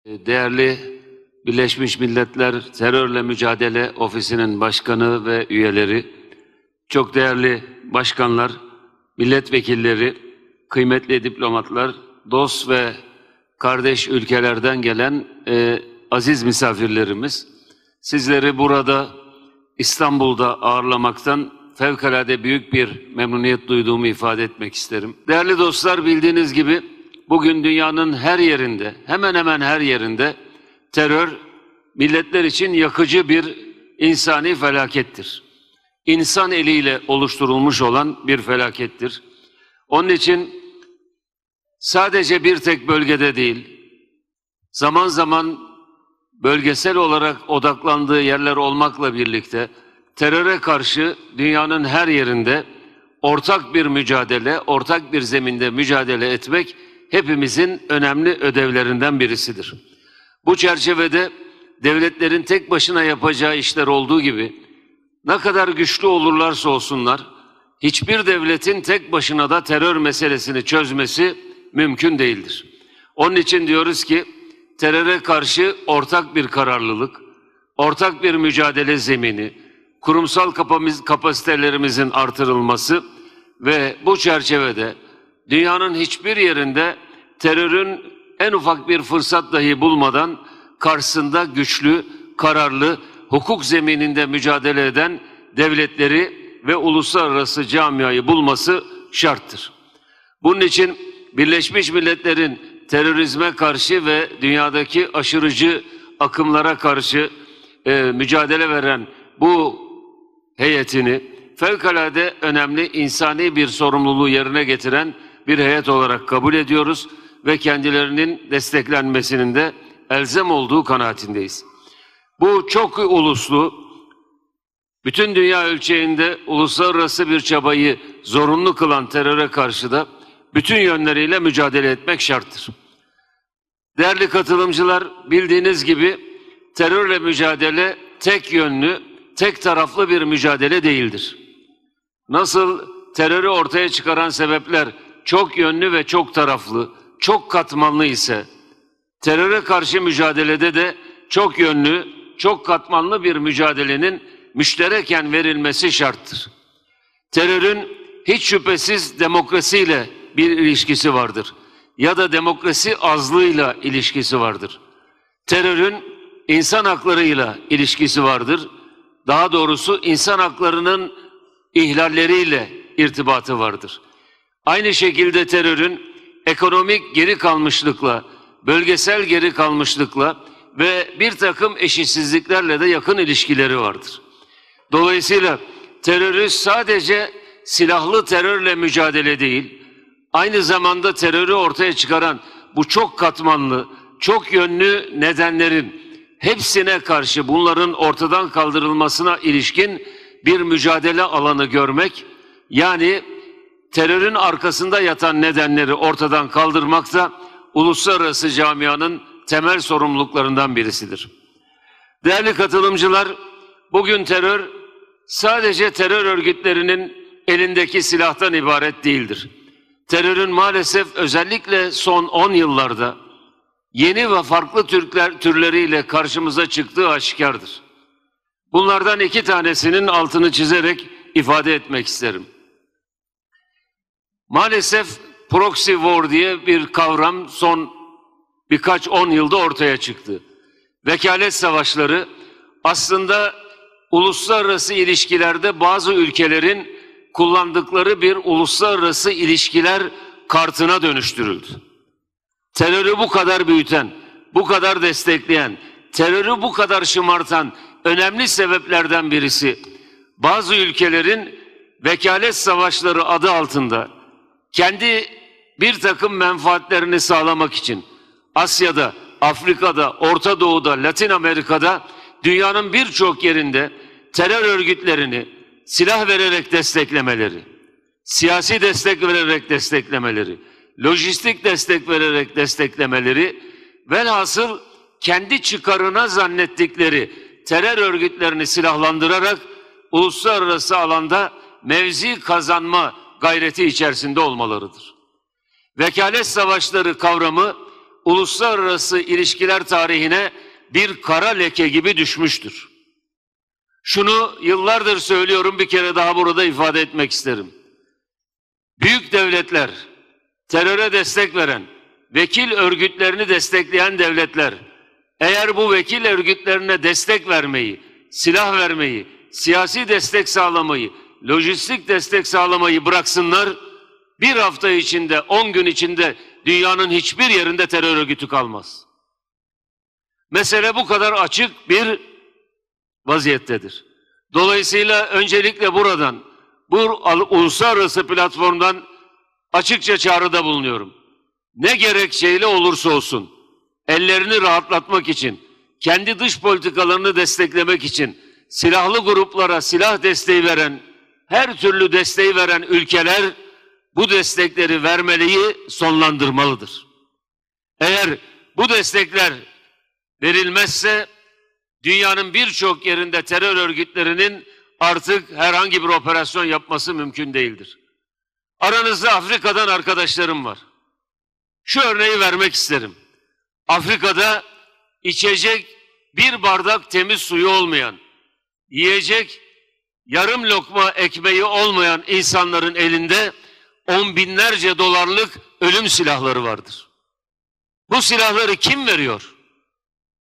Değerli Birleşmiş Milletler Terörle Mücadele Ofisi'nin başkanı ve üyeleri, çok değerli başkanlar, milletvekilleri, kıymetli diplomatlar, dost ve kardeş ülkelerden gelen aziz misafirlerimiz, sizleri burada İstanbul'da ağırlamaktan fevkalade büyük bir memnuniyet duyduğumu ifade etmek isterim. Değerli dostlar, bildiğiniz gibi bugün dünyanın her yerinde, hemen hemen her yerinde terör milletler için yakıcı bir insani felakettir. İnsan eliyle oluşturulmuş olan bir felakettir. Onun için sadece bir tek bölgede değil, zaman zaman bölgesel olarak odaklandığı yerler olmakla birlikte teröre karşı dünyanın her yerinde ortak bir mücadele, ortak bir zeminde mücadele etmek hepimizin önemli ödevlerinden birisidir. Bu çerçevede devletlerin tek başına yapacağı işler olduğu gibi ne kadar güçlü olurlarsa olsunlar, hiçbir devletin tek başına da terör meselesini çözmesi mümkün değildir. Onun için diyoruz ki teröre karşı ortak bir kararlılık, ortak bir mücadele zemini, kurumsal kapasitelerimizin artırılması ve bu çerçevede dünyanın hiçbir yerinde terörün en ufak bir fırsat dahi bulmadan karşısında güçlü, kararlı, hukuk zemininde mücadele eden devletleri ve uluslararası camiayı bulması şarttır. Bunun için Birleşmiş Milletler'in terörizme karşı ve dünyadaki aşırıcı akımlara karşı mücadele veren bu heyetini fevkalade önemli insani bir sorumluluğu yerine getiren bir heyet olarak kabul ediyoruz ve kendilerinin desteklenmesinin de elzem olduğu kanaatindeyiz. Bu çok uluslu, bütün dünya ölçeğinde uluslararası bir çabayı zorunlu kılan teröre karşı da bütün yönleriyle mücadele etmek şarttır. Değerli katılımcılar, bildiğiniz gibi terörle mücadele tek yönlü, tek taraflı bir mücadele değildir. Nasıl terörü ortaya çıkaran sebepler çok yönlü ve çok taraflı, çok katmanlı ise, teröre karşı mücadelede de çok yönlü, çok katmanlı bir mücadelenin müştereken verilmesi şarttır. Terörün hiç şüphesiz demokrasiyle bir ilişkisi vardır ya da demokrasi azlığıyla ilişkisi vardır. Terörün insan haklarıyla ilişkisi vardır. Daha doğrusu insan haklarının ihlalleriyle irtibatı vardır. Aynı şekilde terörün ekonomik geri kalmışlıkla, bölgesel geri kalmışlıkla ve bir takım eşitsizliklerle de yakın ilişkileri vardır. Dolayısıyla terörü sadece silahlı terörle mücadele değil, aynı zamanda terörü ortaya çıkaran bu çok katmanlı, çok yönlü nedenlerin hepsine karşı bunların ortadan kaldırılmasına ilişkin bir mücadele alanı görmek, yani terörün arkasında yatan nedenleri ortadan kaldırmak da uluslararası camianın temel sorumluluklarından birisidir. Değerli katılımcılar, bugün terör sadece terör örgütlerinin elindeki silahtan ibaret değildir. Terörün maalesef özellikle son 10 yıllarda yeni ve farklı türleriyle karşımıza çıktığı aşikardır. Bunlardan 2 tanesinin altını çizerek ifade etmek isterim. Maalesef proxy war diye bir kavram son birkaç 10 yılda ortaya çıktı. Vekalet savaşları aslında uluslararası ilişkilerde bazı ülkelerin kullandıkları bir uluslararası ilişkiler kartına dönüştürüldü. Terörü bu kadar büyüten, bu kadar destekleyen, terörü bu kadar şımartan önemli sebeplerden birisi, bazı ülkelerin vekalet savaşları adı altında kendi bir takım menfaatlerini sağlamak için Asya'da, Afrika'da, Orta Doğu'da, Latin Amerika'da dünyanın birçok yerinde terör örgütlerini silah vererek desteklemeleri, siyasi destek vererek desteklemeleri, lojistik destek vererek desteklemeleri, velhasıl kendi çıkarına zannettikleri terör örgütlerini silahlandırarak uluslararası alanda mevzi kazanma gayreti içerisinde olmalarıdır. Vekalet savaşları kavramı uluslararası ilişkiler tarihine bir kara leke gibi düşmüştür. Şunu yıllardır söylüyorum, bir kere daha burada ifade etmek isterim. Büyük devletler, teröre destek veren, vekil örgütlerini destekleyen devletler, eğer bu vekil örgütlerine destek vermeyi, silah vermeyi, siyasi destek sağlamayı, lojistik destek sağlamayı bıraksınlar, bir hafta içinde, 10 gün içinde dünyanın hiçbir yerinde terör örgütü kalmaz. Mesele bu kadar açık bir vaziyettedir. Dolayısıyla öncelikle buradan, bu uluslararası platformdan açıkça çağrıda bulunuyorum. Ne gerekçeyle olursa olsun, ellerini rahatlatmak için, kendi dış politikalarını desteklemek için, silahlı gruplara silah desteği veren, her türlü desteği veren ülkeler bu destekleri vermeliyi sonlandırmalıdır. Eğer bu destekler verilmezse dünyanın birçok yerinde terör örgütlerinin artık herhangi bir operasyon yapması mümkün değildir. Aranızda Afrika'dan arkadaşlarım var. Şu örneği vermek isterim. Afrika'da içecek bir bardak temiz suyu olmayan, yiyecek yarım lokma ekmeği olmayan insanların elinde on binlerce dolarlık ölüm silahları vardır. Bu silahları kim veriyor?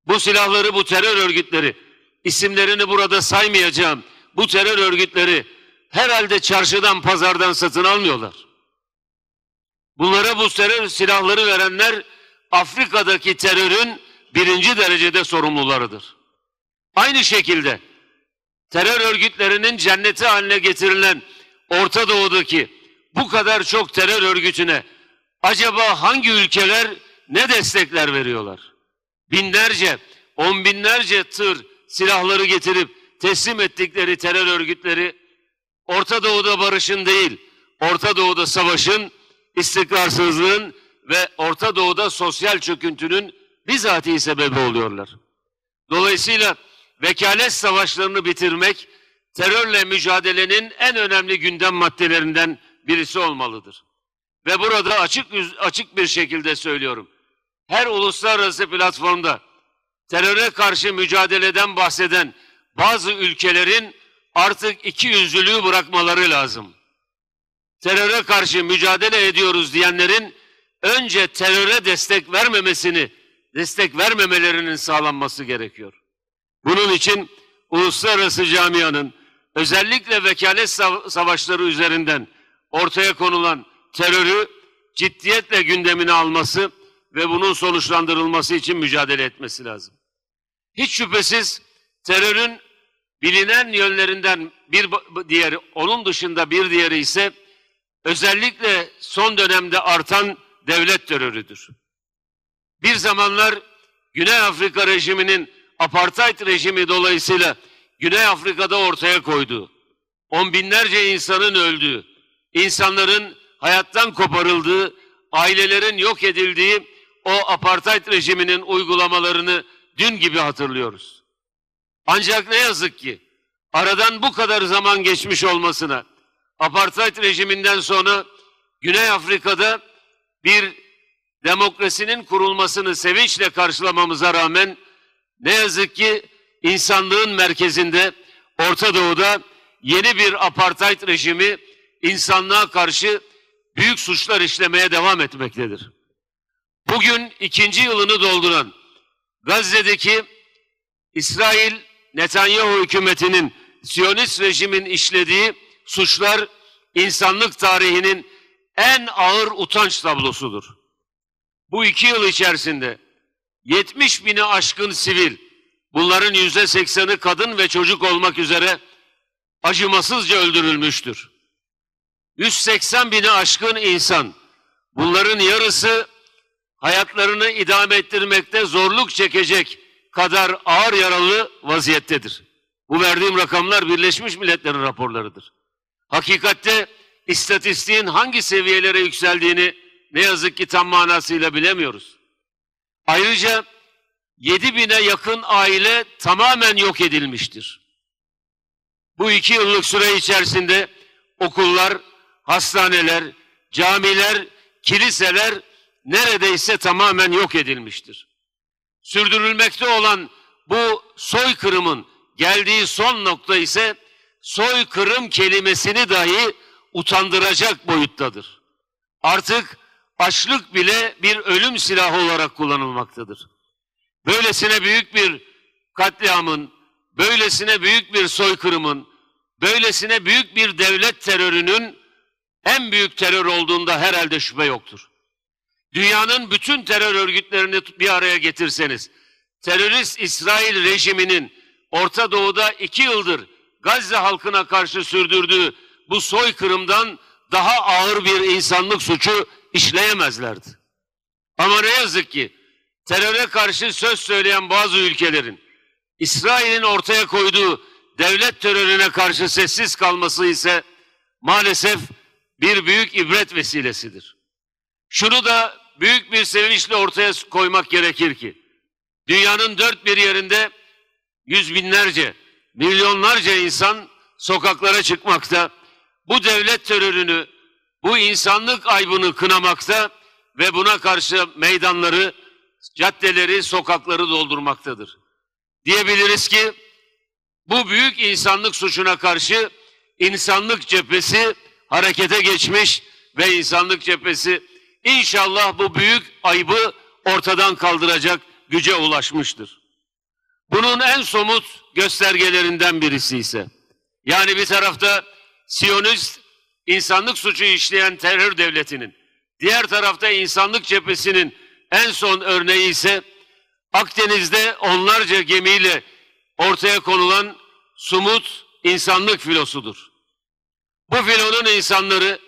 Bu silahları bu terör örgütleri, isimlerini burada saymayacağım, bu terör örgütleri herhalde çarşıdan, pazardan satın almıyorlar. Bunlara bu terör silahları verenler Afrika'daki terörün birinci derecede sorumlularıdır. Aynı şekilde terör örgütlerinin cenneti haline getirilen Orta Doğu'daki bu kadar çok terör örgütüne acaba hangi ülkeler ne destekler veriyorlar? Binlerce, on binlerce tır silahları getirip teslim ettikleri terör örgütleri Orta Doğu'da barışın değil, Orta Doğu'da savaşın, istikrarsızlığın ve Orta Doğu'da sosyal çöküntünün bizatihi sebebi oluyorlar. Dolayısıyla vekalet savaşlarını bitirmek terörle mücadelenin en önemli gündem maddelerinden birisi olmalıdır. Ve burada açık bir şekilde söylüyorum. Her uluslararası platformda teröre karşı mücadeleden bahseden bazı ülkelerin artık ikiyüzlülüğü bırakmaları lazım. Teröre karşı mücadele ediyoruz diyenlerin önce teröre destek vermemelerinin sağlanması gerekiyor. Bunun için uluslararası camianın özellikle vekalet savaşları üzerinden ortaya konulan terörü ciddiyetle gündemine alması ve bunun sonuçlandırılması için mücadele etmesi lazım. Hiç şüphesiz terörün bilinen yönlerinden bir diğeri, onun dışında bir diğeri ise özellikle son dönemde artan devlet terörüdür. Bir zamanlar Güney Afrika rejiminin apartheid rejimi dolayısıyla Güney Afrika'da ortaya koyduğu, on binlerce insanın öldüğü, insanların hayattan koparıldığı, ailelerin yok edildiği o apartheid rejiminin uygulamalarını dün gibi hatırlıyoruz. Ancak ne yazık ki aradan bu kadar zaman geçmiş olmasına, apartheid rejiminden sonra Güney Afrika'da bir demokrasinin kurulmasını sevinçle karşılamamıza rağmen ne yazık ki insanlığın merkezinde Orta Doğu'da yeni bir apartheid rejimi insanlığa karşı büyük suçlar işlemeye devam etmektedir. Bugün 2. yılını dolduran Gazze'deki İsrail Netanyahu hükümetinin Siyonist rejimin işlediği suçlar insanlık tarihinin en ağır utanç tablosudur. Bu 2 yıl içerisinde 70 bini aşkın sivil, bunların %80'i kadın ve çocuk olmak üzere acımasızca öldürülmüştür. 180 bini aşkın insan, bunların yarısı hayatlarını idame ettirmekte zorluk çekecek kadar ağır yaralı vaziyettedir. Bu verdiğim rakamlar Birleşmiş Milletler'in raporlarıdır. Hakikatte istatistiğin hangi seviyelere yükseldiğini ne yazık ki tam manasıyla bilemiyoruz. Ayrıca 7 bine yakın aile tamamen yok edilmiştir. Bu 2 yıllık süre içerisinde okullar, hastaneler, camiler, kiliseler neredeyse tamamen yok edilmiştir. Sürdürülmekte olan bu soykırımın geldiği son nokta ise soykırım kelimesini dahi utandıracak boyuttadır. Artık açlık bile bir ölüm silahı olarak kullanılmaktadır. Böylesine büyük bir katliamın, böylesine büyük bir soykırımın, böylesine büyük bir devlet terörünün en büyük terör olduğunda herhalde şüphe yoktur. Dünyanın bütün terör örgütlerini bir araya getirseniz, terörist İsrail rejiminin Orta Doğu'da 2 yıldır Gazze halkına karşı sürdürdüğü bu soykırımdan daha ağır bir insanlık suçu işleyemezlerdi. Ama ne yazık ki teröre karşı söz söyleyen bazı ülkelerin İsrail'in ortaya koyduğu devlet terörüne karşı sessiz kalması ise maalesef bir büyük ibret vesilesidir. Şunu da büyük bir sevinçle ortaya koymak gerekir ki dünyanın dört bir yerinde yüz binlerce, milyonlarca insan sokaklara çıkmakta, bu devlet terörünü, bu insanlık aybını kınamakta ve buna karşı meydanları, caddeleri, sokakları doldurmaktadır. Diyebiliriz ki bu büyük insanlık suçuna karşı insanlık cephesi harekete geçmiş ve insanlık cephesi inşallah bu büyük aybı ortadan kaldıracak güce ulaşmıştır. Bunun en somut göstergelerinden birisi ise, yani bir tarafta Siyonist insanlık suçu işleyen terör devletinin, diğer tarafta insanlık cephesinin en son örneği ise Akdeniz'de onlarca gemiyle ortaya konulan Sumut insanlık filosudur. Bu filonun insanları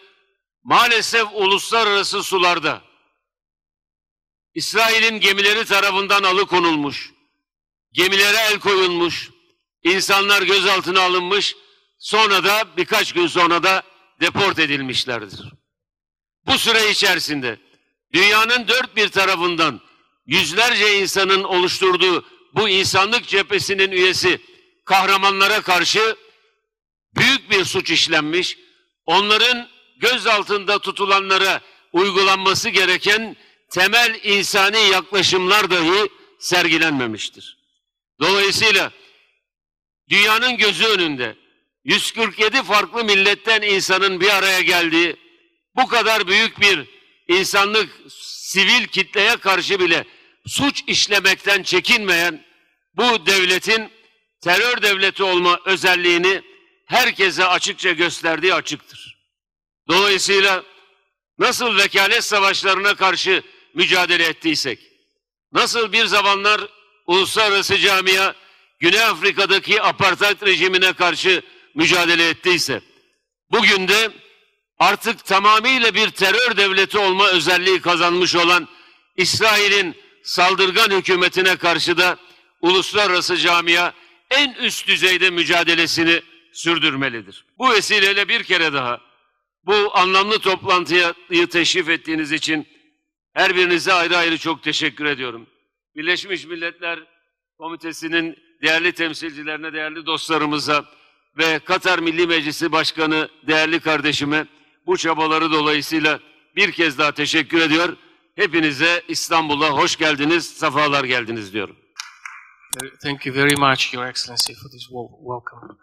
maalesef uluslararası sularda İsrail'in gemileri tarafından alıkonulmuş, gemilere el koyulmuş, insanlar gözaltına alınmış, sonra da birkaç gün sonra da deport edilmişlerdir. Bu süre içerisinde dünyanın dört bir tarafından yüzlerce insanın oluşturduğu bu insanlık cephesinin üyesi kahramanlara karşı büyük bir suç işlenmiş, onların gözaltında tutulanlara uygulanması gereken temel insani yaklaşımlar dahi sergilenmemiştir. Dolayısıyla dünyanın gözü önünde 147 farklı milletten insanın bir araya geldiği bu kadar büyük bir insanlık sivil kitleye karşı bile suç işlemekten çekinmeyen bu devletin terör devleti olma özelliğini herkese açıkça gösterdiği açıktır. Dolayısıyla nasıl vekalet savaşlarına karşı mücadele ettiysek, nasıl bir zamanlar uluslararası camia Güney Afrika'daki apartheid rejimine karşı mücadele ettiyse, bugün de artık tamamıyla bir terör devleti olma özelliği kazanmış olan İsrail'in saldırgan hükümetine karşı da uluslararası camia en üst düzeyde mücadelesini sürdürmelidir. Bu vesileyle bir kere daha bu anlamlı toplantıyı teşrif ettiğiniz için her birinize ayrı ayrı çok teşekkür ediyorum. Birleşmiş Milletler Komitesi'nin değerli temsilcilerine, değerli dostlarımıza ve Katar Milli Meclisi Başkanı değerli kardeşime bu çabaları dolayısıyla bir kez daha teşekkür ediyor. Hepinize İstanbul'a hoş geldiniz, sefalar geldiniz diyorum. Thank you very much, Your Excellency, for this welcome.